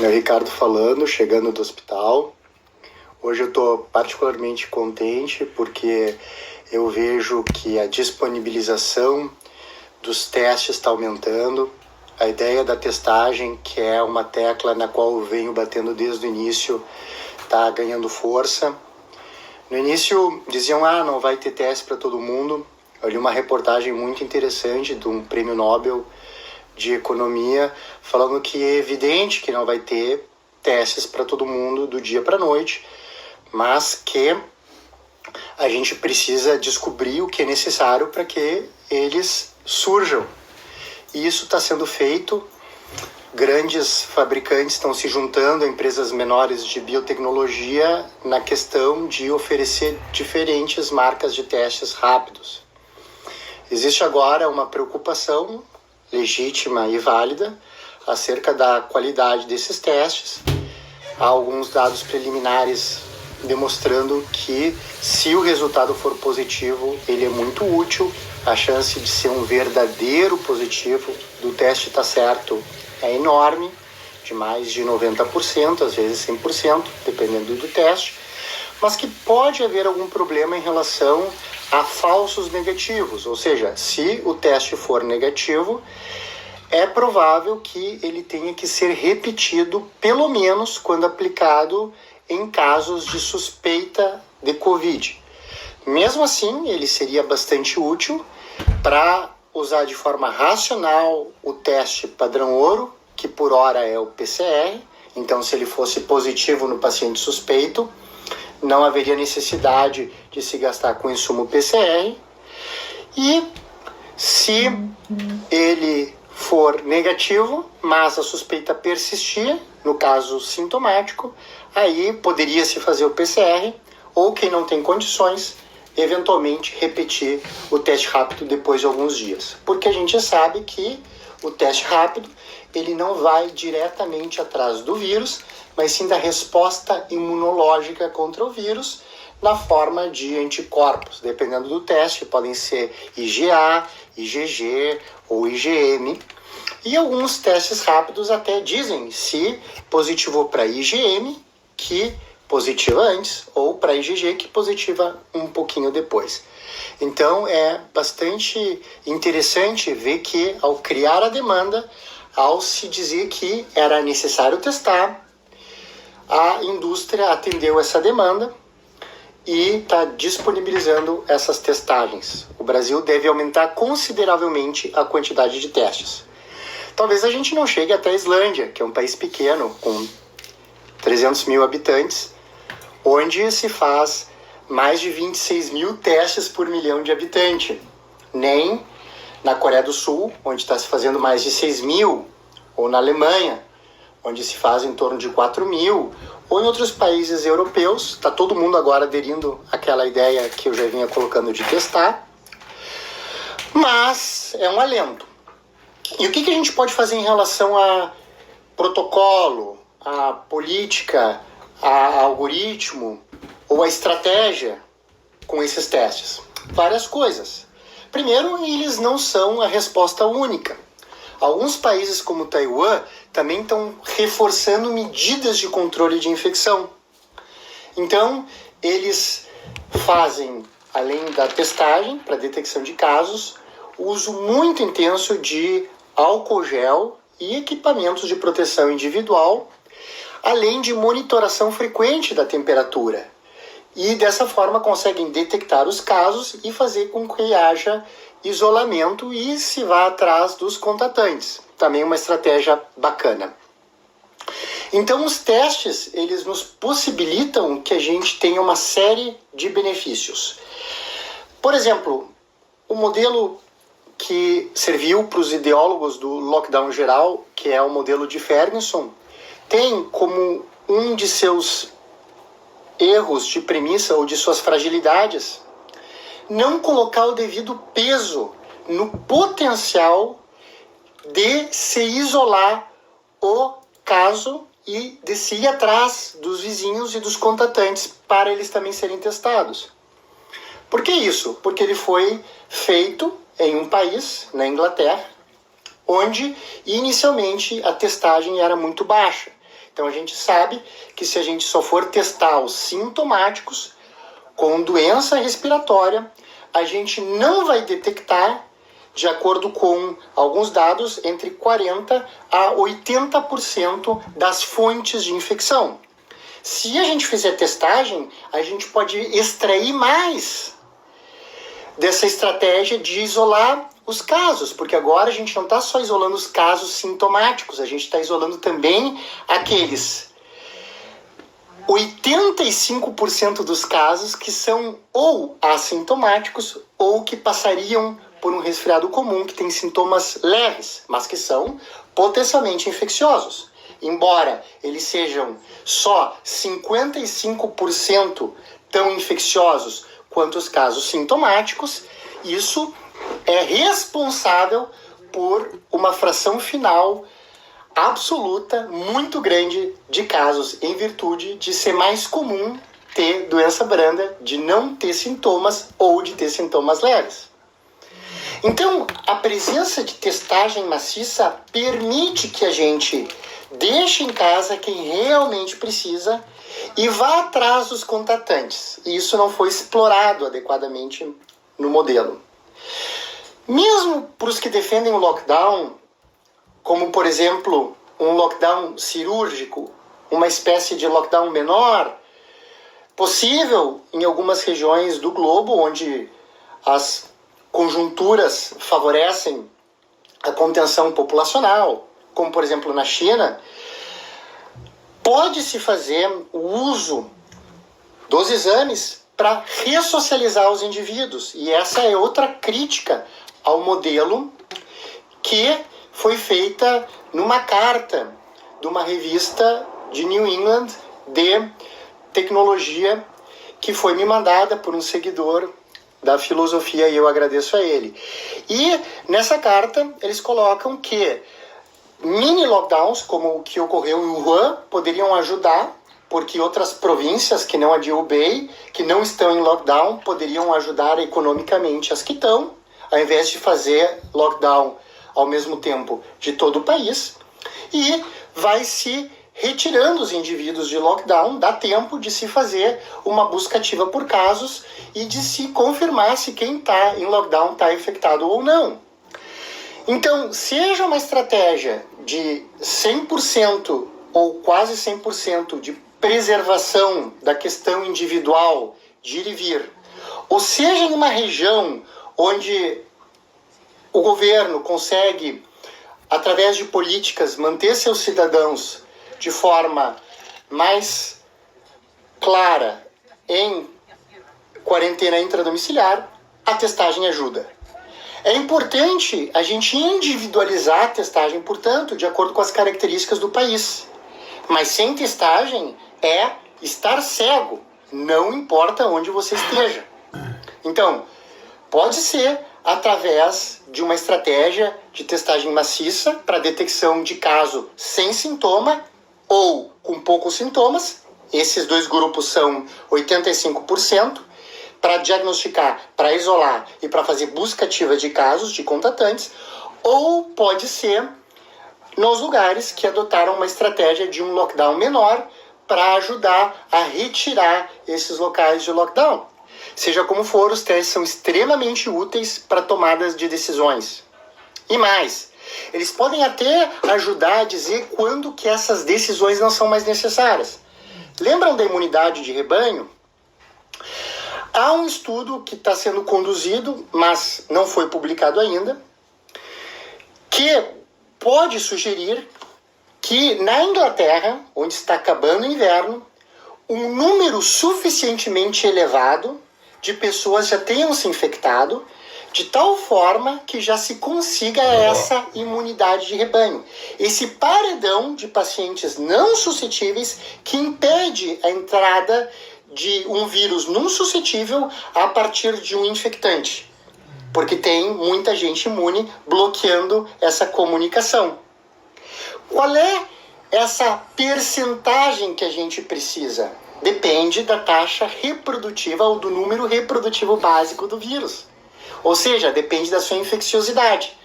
É o Ricardo falando, chegando do hospital. Hoje eu estou particularmente contente porque eu vejo que a disponibilização dos testes está aumentando. A ideia da testagem, que é uma tecla na qual eu venho batendo desde o início, está ganhando força. No início diziam, não vai ter teste para todo mundo. Eu li uma reportagem muito interessante de um prêmio Nobel de economia falando que é evidente que não vai ter testes para todo mundo do dia para a noite, mas que a gente precisa descobrir o que é necessário para que eles surjam. E isso está sendo feito. Grandes fabricantes estão se juntando a empresas menores de biotecnologia na questão de oferecer diferentes marcas de testes rápidos. Existe agora uma preocupação legítima e válida acerca da qualidade desses testes. Há alguns dados preliminares demonstrando que, se o resultado for positivo, ele é muito útil. A chance de ser um verdadeiro positivo do teste estar certo é enorme, de mais de 90%, às vezes 100%, dependendo do teste, mas que pode haver algum problema em relação a falsos negativos, ou seja, se o teste for negativo, é provável que ele tenha que ser repetido, pelo menos quando aplicado em casos de suspeita de Covid. Mesmo assim, ele seria bastante útil para usar de forma racional o teste padrão ouro, que por hora é o PCR. Então, se ele fosse positivo no paciente suspeito, não haveria necessidade de se gastar com insumo PCR. E se ele for negativo, mas a suspeita persistir, no caso sintomático, aí poderia se fazer o PCR, ou quem não tem condições, eventualmente repetir o teste rápido depois de alguns dias. Porque a gente sabe que o teste rápido, ele não vai diretamente atrás do vírus, mas sim da resposta imunológica contra o vírus na forma de anticorpos. Dependendo do teste, podem ser IgA, IgG ou IgM. E alguns testes rápidos até dizem se positivou para IgM, que positiva antes, ou para IgG, que positiva um pouquinho depois. Então é bastante interessante ver que, ao criar a demanda, ao se dizer que era necessário testar, a indústria atendeu essa demanda e está disponibilizando essas testagens. O Brasil deve aumentar consideravelmente a quantidade de testes. Talvez a gente não chegue até a Islândia, que é um país pequeno, com 300 mil habitantes, onde se faz mais de 26 mil testes por milhão de habitantes. Nem na Coreia do Sul, onde está se fazendo mais de 6 mil, ou na Alemanha, onde se faz em torno de 4 mil, ou em outros países europeus. Está todo mundo agora aderindo àquela ideia que eu já vinha colocando de testar. Mas é um alento. E o que a gente pode fazer em relação a protocolo, a política, a algoritmo ou a estratégia com esses testes? Várias coisas. Primeiro, eles não são a resposta única. Alguns países como Taiwan também estão reforçando medidas de controle de infecção. Então, eles fazem, além da testagem para detecção de casos, uso muito intenso de álcool gel e equipamentos de proteção individual, além de monitoração frequente da temperatura. E dessa forma conseguem detectar os casos e fazer com que haja isolamento e se vá atrás dos contatantes. Também uma estratégia bacana. Então os testes, eles nos possibilitam que a gente tenha uma série de benefícios. Por exemplo, o modelo que serviu para os ideólogos do lockdown geral, que é o modelo de Ferguson, tem como um de seus erros de premissa ou de suas fragilidades não colocar o devido peso no potencial de se isolar o caso e de se ir atrás dos vizinhos e dos contatantes para eles também serem testados. Por que isso? Porque ele foi feito em um país, na Inglaterra, onde inicialmente a testagem era muito baixa. Então a gente sabe que se a gente só for testar os sintomáticos com doença respiratória, a gente não vai detectar, de acordo com alguns dados, entre 40% a 80% das fontes de infecção. Se a gente fizer testagem, a gente pode extrair mais dessa estratégia de isolar os casos, porque agora a gente não está só isolando os casos sintomáticos, a gente está isolando também aqueles 85% dos casos que são ou assintomáticos ou que passariam por um resfriado comum, que tem sintomas leves, mas que são potencialmente infecciosos. Embora eles sejam só 55% tão infecciosos quanto os casos sintomáticos, isso é responsável por uma fração final absoluta, muito grande, de casos, em virtude de ser mais comum ter doença branda, de não ter sintomas ou de ter sintomas leves. Então, a presença de testagem maciça permite que a gente deixe em casa quem realmente precisa e vá atrás dos contatantes. E isso não foi explorado adequadamente no modelo. Mesmo para os que defendem o lockdown, como, por exemplo, um lockdown cirúrgico, uma espécie de lockdown menor, possível em algumas regiões do globo, onde as conjunturas favorecem a contenção populacional, como, por exemplo, na China, pode-se fazer o uso dos exames para ressocializar os indivíduos. E essa é outra crítica ao modelo que foi feita numa carta de uma revista de New England de tecnologia que foi me mandada por um seguidor da filosofia e eu agradeço a ele. E nessa carta eles colocam que mini lockdowns, como o que ocorreu em Wuhan, poderiam ajudar, porque outras províncias que não a de Hubei, que não estão em lockdown, poderiam ajudar economicamente as que estão, ao invés de fazer lockdown ao mesmo tempo de todo o país, e vai se retirando os indivíduos de lockdown, dá tempo de se fazer uma busca ativa por casos e de se confirmar se quem está em lockdown está infectado ou não. Então, seja uma estratégia de 100% ou quase 100% de preservação da questão individual de ir e vir, ou seja em uma região onde o governo consegue, através de políticas, manter seus cidadãos de forma mais clara em quarentena intradomiciliar, a testagem ajuda. É importante a gente individualizar a testagem, portanto, de acordo com as características do país. Mas sem testagem é estar cego, não importa onde você esteja. Então, pode ser através de uma estratégia de testagem maciça para detecção de caso sem sintoma ou com poucos sintomas. Esses dois grupos são 85%. Para diagnosticar, para isolar e para fazer busca ativa de casos de contatantes, ou pode ser nos lugares que adotaram uma estratégia de um lockdown menor para ajudar a retirar esses locais de lockdown. Seja como for, os testes são extremamente úteis para tomadas de decisões. E mais, eles podem até ajudar a dizer quando que essas decisões não são mais necessárias. Lembram da imunidade de rebanho? Há um estudo que está sendo conduzido, mas não foi publicado ainda, que pode sugerir que na Inglaterra, onde está acabando o inverno, um número suficientemente elevado de pessoas já tenham se infectado, de tal forma que já se consiga essa imunidade de rebanho. Esse paredão de pacientes não suscetíveis que impede a entrada de um vírus não suscetível a partir de um infectante, porque tem muita gente imune bloqueando essa comunicação. Qual é essa percentagem que a gente precisa? Depende da taxa reprodutiva ou do número reprodutivo básico do vírus. Ou seja, depende da sua infecciosidade.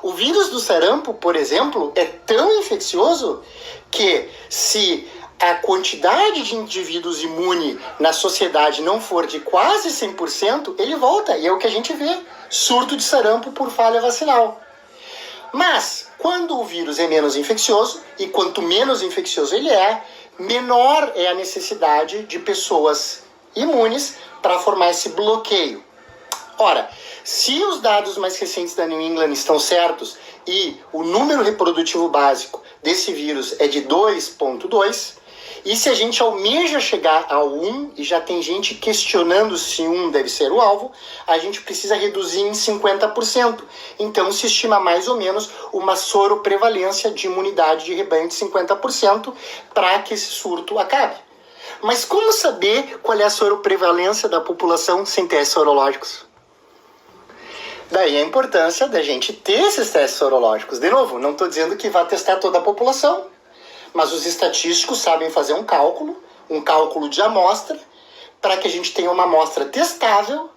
O vírus do sarampo, por exemplo, é tão infeccioso que se a quantidade de indivíduos imunes na sociedade não for de quase 100%, ele volta. E é o que a gente vê, surto de sarampo por falha vacinal. Mas, quando o vírus é menos infeccioso, e quanto menos infeccioso ele é, menor é a necessidade de pessoas imunes para formar esse bloqueio. Ora, se os dados mais recentes da New England estão certos e o número reprodutivo básico desse vírus é de 2,2, e se a gente almeja chegar ao 1, e já tem gente questionando se 1 deve ser o alvo, a gente precisa reduzir em 50%. Então se estima mais ou menos uma soroprevalência de imunidade de rebanho de 50% para que esse surto acabe. Mas como saber qual é a soroprevalência da população sem testes sorológicos? Daí a importância da gente ter esses testes sorológicos. De novo, não estou dizendo que vá testar toda a população, mas os estatísticos sabem fazer um cálculo de amostra, para que a gente tenha uma amostra testável,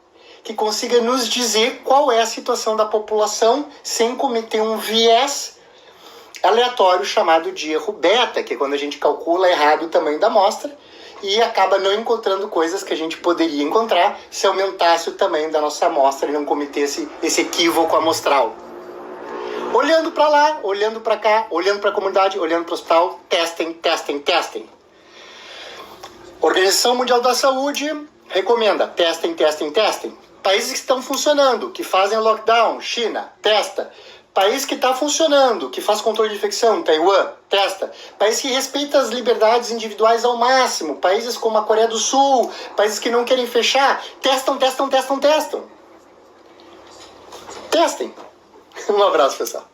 que consiga nos dizer qual é a situação da população sem cometer um viés aleatório chamado de erro beta, que é quando a gente calcula errado o tamanho da amostra e acaba não encontrando coisas que a gente poderia encontrar se aumentasse o tamanho da nossa amostra e não cometesse esse equívoco amostral. Olhando para lá, olhando para cá, olhando para a comunidade, olhando para o hospital, testem. Organização Mundial da Saúde recomenda testem. Países que estão funcionando, que fazem lockdown, China, testa. País que está funcionando, que faz controle de infecção, Taiwan, testa. País que respeita as liberdades individuais ao máximo, países como a Coreia do Sul, países que não querem fechar, testam. Testem. Um abraço, pessoal.